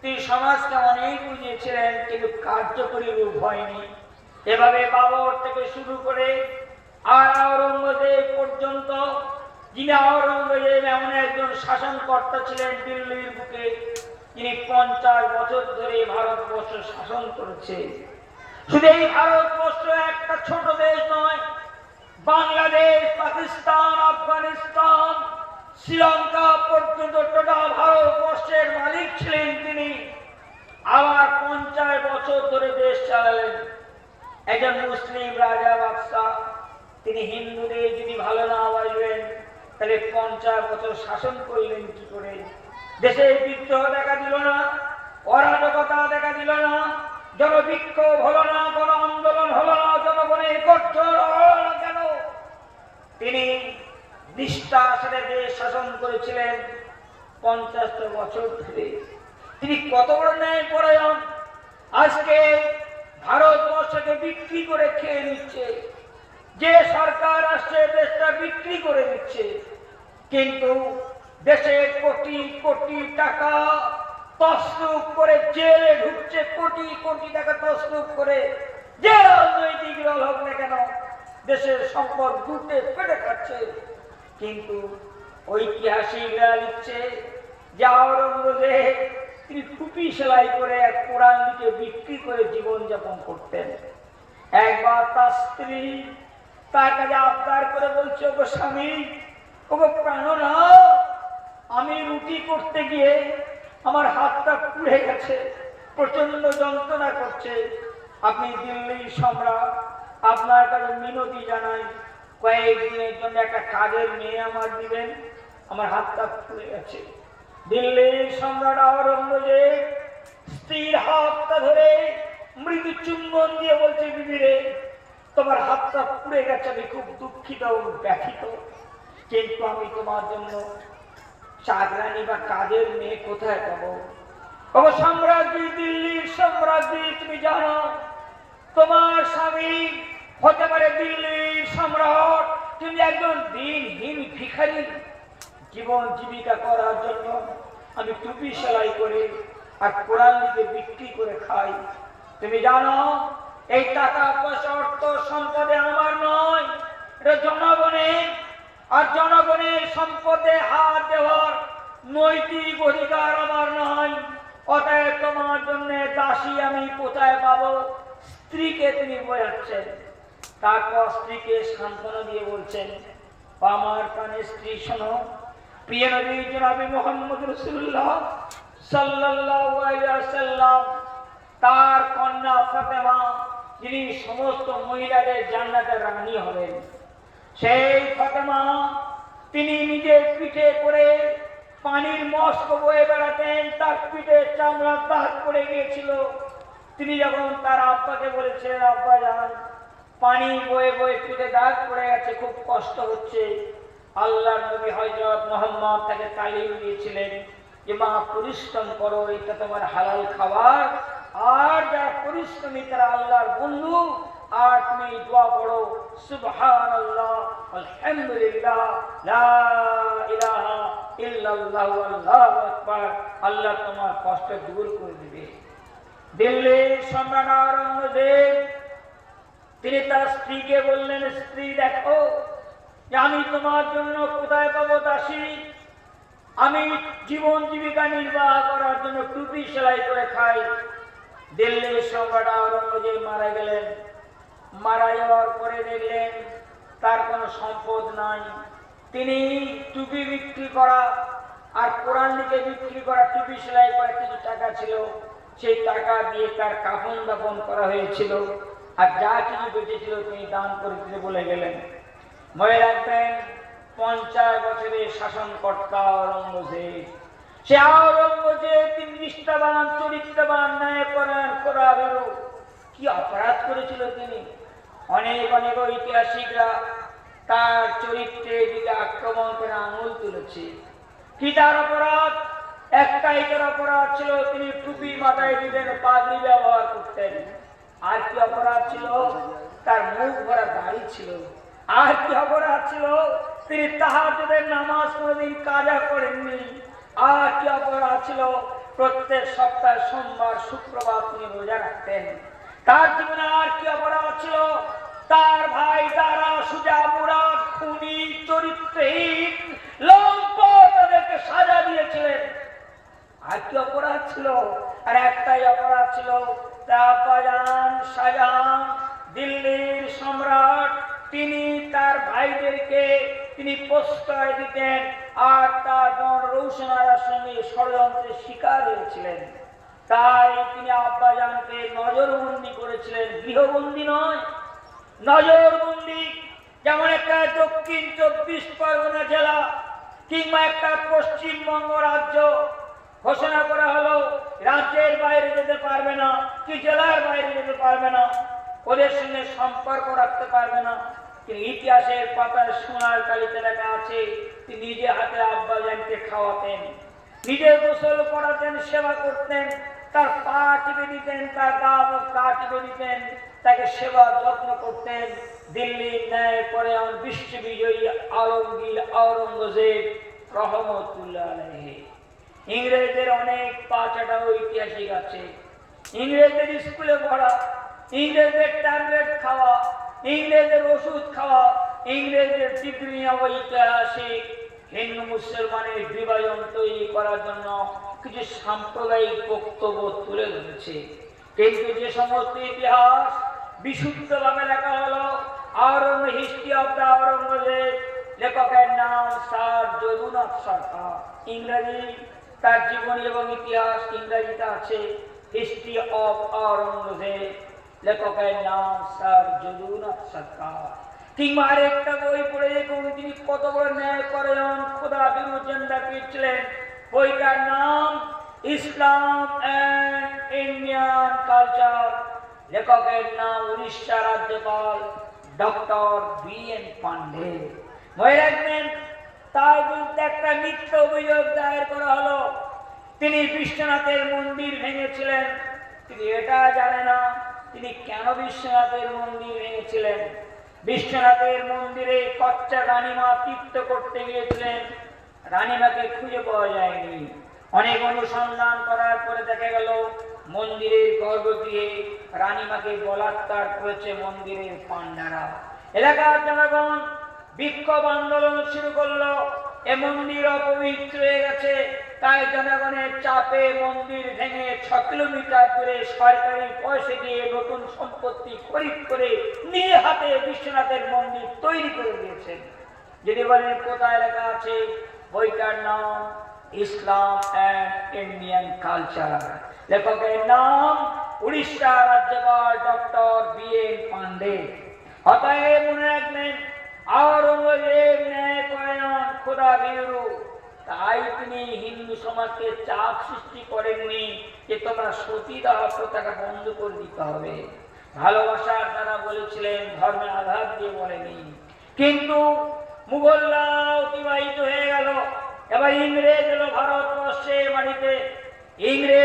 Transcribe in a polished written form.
তিনি সমাজকে অনেক বুঝিয়েছিলেন, কিন্তু কার্যকরী রূপ হয়নি। এভাবে বাবর থেকে শুরু করে আর আওরঙ্গজেব পর্যন্ত, যিনি আওরঙ্গজেব এমন একজন শাসনকর্তা ছিলেন দিল্লির বুকে, তিনি 50 বছর ধরে ভারতবর্ষ শাসন করেছে। শুধু এই ভারতবর্ষ একটা ছোট দেশ নয়, বাংলাদেশ, পাকিস্তান, আফগানিস্তান, শ্রীলঙ্কা পর্যন্ত টোটাল ভারতবর্ষের মালিক ছিলেন তিনি। আবার 50 বছর ধরে দেশ চালালেন। একজন মুসলিম রাজা বাদশাহ, তিনি হিন্দুদের যদি ভালো না বাসবেন তাহলে 50 বছর শাসন করলেন কি করে? দেশে বিদ্রোহ দেখা দিল না, অরাজকতা দেখা দিল না, জনবিক্ষোভ হলো না, গণ আন্দোলন হলো না, জনগণের একত্র হলো না কেন? তিনি নিষ্ঠার সাথে দেশ শাসন করেছিলেন 50 বছর ধরে। তিনি কত বড় ন্যায় পরায়ণ! আজকে ভারতবর্ষকে বিক্রি করে খেয়ে নিচ্ছে, যে সরকার আসছে দেশটা বিক্রি করে দিচ্ছে, কিন্তু দেশে কোটি কোটি টাকা তছরূপ করে জেলে ঢুকছে, কোটি কোটি টাকা তছরূপ করে। যে রাজনৈতিক দল হোক না কেন, দেশের সম্পদ লুটে পেটে খাচ্ছে। কিন্তু ঐতিহাসিকরা লিখছে যে আওরঙ্গজেব তিনি টুপি সেলাই করে এক কোরআন লিখে বিক্রি করে জীবনযাপন করতেন। একবার তার স্ত্রী তার কাছে আবদার করে বলছে, ওগো স্বামী, ওগো প্রাণনাথ, আমি রুটি করতে গিয়ে আমার হাতটা পুড়ে গেছে, প্রচন্ড যন্ত্রণা করছে। আপনি দিল্লির সম্রাট, আপনার কাছে মিনতি জানাই, কয়েকদিনের জন্য একটা কাজের মেয়ে আমার দিবেন, আমার হাতটা পুড়ে গেছে। দিল্লির সম্রাট আওরঙ্গজেব স্ত্রীর হাতটা ধরে মৃদু চুম্বন দিয়ে বলছে, বিবি রে, তোমার হাতটা পুড়ে গেছে, আমি খুব দুঃখিত ব্যথিত, কিন্তু আমি তোমার জন্য চাকরানি বা কাজের মেয়ে কোথায় পাবো? ও সম্রাজ্ঞী, দিল্লির সম্রাজ্ঞী, তুমি জানো তোমার স্বামী হতে পারে দিল্লির সম্রাট, তুমি একজন দিনহীন ভিখারি। জীবন জীবিকা করার জন্য আমি টুপি সেলাই করে আর কোরআন লিখে বিক্রি করে খাই। তুমি জানো এই টাকা পয়সা অর্থ সম্পদে আমার নয়, এটা জনগণের, আর জনগণের সম্পদে হাত দেওয়ার নৈতিক অধিকার আমার নয়। অতএব তোমার জন্য দাসী আমি কোথায় পাবো? স্ত্রীকে তিনি বোঝাচ্ছেন। তারপর স্ত্রীকে সান্ত্বনা দিয়ে বলছেন, আমার প্রাণের স্ত্রী শোনো, প্রিয় নবী জনাবে মুহাম্মদ রাসূলুল্লাহ সাল্লাল্লাহু আলাইহি ওয়াসাল্লাম তার কন্যা ফাতেমা, যিনি সমস্ত মহিলাদের জান্নাতের রানী হবেন, সেই ফাতেমা তিনি নিজের পিঠে করে পানির মস্ক বয়ে বেড়াতেন, তার পিঠে চামড়ার দাগ পড়ে গিয়েছিল। তিনি যখন তার আব্বাকে বলেছিলেন, আব্বা জান, পানি বয়ে বয়ে পিঠে দাগ পড়ে গেছে, খুব কষ্ট হচ্ছে, আল্লাহর নবী হযরত মুহাম্মদ তাকে তালিম দিয়েছিলেন যে মা, পরিশ্রম করো, এটা তোমার হালাল খাবার, আর যারা পরিশ্রমী তারা আল্লাহর বন্ধু, আর তুমি দোয়া পড়ো, সুবহানাল্লাহ, আলহামদুলিল্লাহ, লা ইলাহা ইল্লাল্লাহু, আল্লাহু আকবার, আল্লাহ তোমার কষ্ট দূর করে দিবে। দিল্লির সম্রাট আওরঙ্গজেব তিনি তার স্ত্রীকে বললেন, স্ত্রী দেখো যে আমি তোমার জন্য কোথায় পাবো দাসী? আমি জীবন জীবিকা নির্বাহ করার জন্য টুপি সেলাই করে খাই। দিল্লির সম্রাট আওরঙ্গজেব মারা গেলেন। মারা যাওয়ার পরে দেখলেন তার কোনো সম্পদ নাই। তিনি টুপি বিক্রি করা আর কোরআন লিখে বিক্রি করা, টুপি সেলাই করা কিছু টাকা ছিল, সেই টাকা দিয়ে তার কাফন দাফন করা হয়েছিল, আর যা কিছু বেঁচেছিল তিনি দান করে দিতে বলে গেলেন। মনে রাখবেন, 50 বছরের শাসনকর্তা আওরঙ্গজেব, সে আওরঙ্গজেব তিনি নিষ্ঠাবান, চরিত্রবান, ন্যায়পরায়ণ, খোদাভীরু। কি অপরাধ করেছিল তিনি? অনেক অনেক ঐতিহাসিকরা তার চরিত্রের দিকে আক্রমণ করে আঙুল তুলেছে। কি তার অপরাধ? একটাই তার অপরাধ ছিল, তিনি টুপি মাথায় দিতেন, পাগড়ি ব্যবহার করতেন। আর কি অপরাধ ছিল? তার মুখ ভরা দাড়ি ছিল। আর কি অপরাধ ছিল? তিনি তাহাজ্জুদের নামাজ কোনোদিন কাজা করেননি। আর কি অপরাধ ছিল? প্রত্যেক সপ্তাহে সোমবার শুক্রবার তিনি রোজা রাখতেন। তার জীবনে আর কি অপরাধ ছিল? তার ভাই তারা সুজা মুরাদ খুনি চরিত্রহীন লম্পট তাদেরকে সাজা দিয়েছিলেন। আর কি অপরাধ ছিল? আর একটাই অপরাধ ছিল, আব্বাজান শাহজাহান দিল্লির সম্রাট, তিনি তার ভাইদেরকে তিনি প্রশ্রয় দিতেন আর তার বোন রৌশনার সঙ্গে ষড়যন্ত্রের শিকার হয়েছিলেন। তাই তিনি আব্বাজানকে নজরবন্দি করেছিলেন, গৃহবন্দী নয়, নজরবন্দি। যেমন একটা দক্ষিণ 24 পরগনা জেলা কিংবা একটা পশ্চিমবঙ্গ রাজ্য ঘোষণা করা হলো রাজ্যের বাইরে যেতে পারবে না, কি জেলার বাইরে যেতে পারবে না, ওদের সঙ্গে সম্পর্ক রাখতে পারবে না। কিন্তু ইতিহাসের পাতায় সোনার কালিতে লেখা আছে তিনি নিজে হাতে আব্বাজানকে খাওয়াতেন, নিজে গোসল করাতেন, সেবা করতেন, তার পা টিপে দিতেন, তার গা টিপে দিতেন, তাকে সেবা যত্ন করতেন। দিল্লির ন্যায় পরায়ণ বিশ্ববিজয়ী আলমগীর আওরঙ্গজেব রহমতুল্লাহ আলাইহি, ইংরেজদের অনেক পাঁচাটা ঐতিহাসিক আছে, ইংরেজদের স্কুলে পড়া, ইংরেজদের ট্যাবলেট খাওয়া, ইংরেজদের ওষুধ খাওয়া, ইংরেজদের ডিগ্রি ঐতিহাসিক হিন্দু মুসলমানের বিভাজন তৈরি করার জন্য কিছু সাম্প্রদায়িক বক্তব্য তুলে ধরেছে। কিন্তু যে সমস্ত ইতিহাস বিশুদ্ধভাবে লেখা হলো, হিস্ট্রি অফ দ্য আওরঙ্গজেব, লেখকের নাম স্যার যদুনাথ সরকার, ইংরেজি, তার জীবনী এবং ইতিহাস ইংরেজিতে আছে, হিস্ট্রি অফ আওরঙ্গজেব, লেখকের নাম স্যার যদুনাথ সরকার। কিংবা আরেকটা বই পড়ে দেখুন, তিনি কত বড় ন্যায় পরায়ণ খোদা বিরুজেন্ডা পেয়েছিলেন। বইটার নাম ইসলাম অ্যান্ড ইন্ডিয়ান কালচার, লেখকের নাম উড়িষ্যা রাজ্যপাল ডক্টর BN পান্ডে। মনে রাখবেন, তার বিরুদ্ধে একটা মিথ্যা অভিযোগ দায়ের করা হলো, তিনি বিশ্বনাথের মন্দির ভেঙেছিলেন। তিনি এটা জানে না তিনি কেন বিশ্বনাথের মন্দির ভেঙেছিলেন। বিশ্বনাথের মন্দিরে কচ্চা রানীমা তীর্থ করতে গিয়েছিলেন, রানীমাকে খুঁজে পাওয়া যায়নি। অনেক অনুসন্ধান করার পরে দেখা গেল মন্দিরের গর্ভগৃহে রানীমাকে বলাৎকার করেছে মন্দিরের পান্ডারা। এলাকার জনগণ বিক্ষোভ আন্দোলন শুরু করলো, এ মন্দির অপবিত্র হয়ে গেছে। তাই জনগণের চাপে মন্দির ভেঙে 6 কিলোমিটার দূরে সরকারি পয়সা দিয়ে নতুন সম্পত্তি খরিদ করে নিয়ে হাতে বিশ্বনাথের মন্দির তৈরি করে দিয়েছেন। যদি বলেন কোথায় লেখা আছে, বইটার নাম ইসলাম অ্যান্ড ইন্ডিয়ান কালচার, লেখকের নাম উড়িষ্যা রাজ্যপাল ডক্টর BN পান্ডে। অতএব মনে রাখবেন, আওরঙ্গজেব ন্যায় পরায়ণ খোদা ভীরু, তাই তিনি হিন্দু সমাজকে চাপ সৃষ্টি করেননি যে তোমরা সতীদাহ প্রথাটা বন্ধ করে দিতে হবে। ভালোবাসার দ্বারা বলেছিলেন, ধর্মের আঘাত দিয়ে বলেনি। কিন্তু মুঘলরা অতিবাহিত হয়ে গেল, এবার ইংরেজ এলো ভারতবর্ষে মাটিতে। ইংরেজ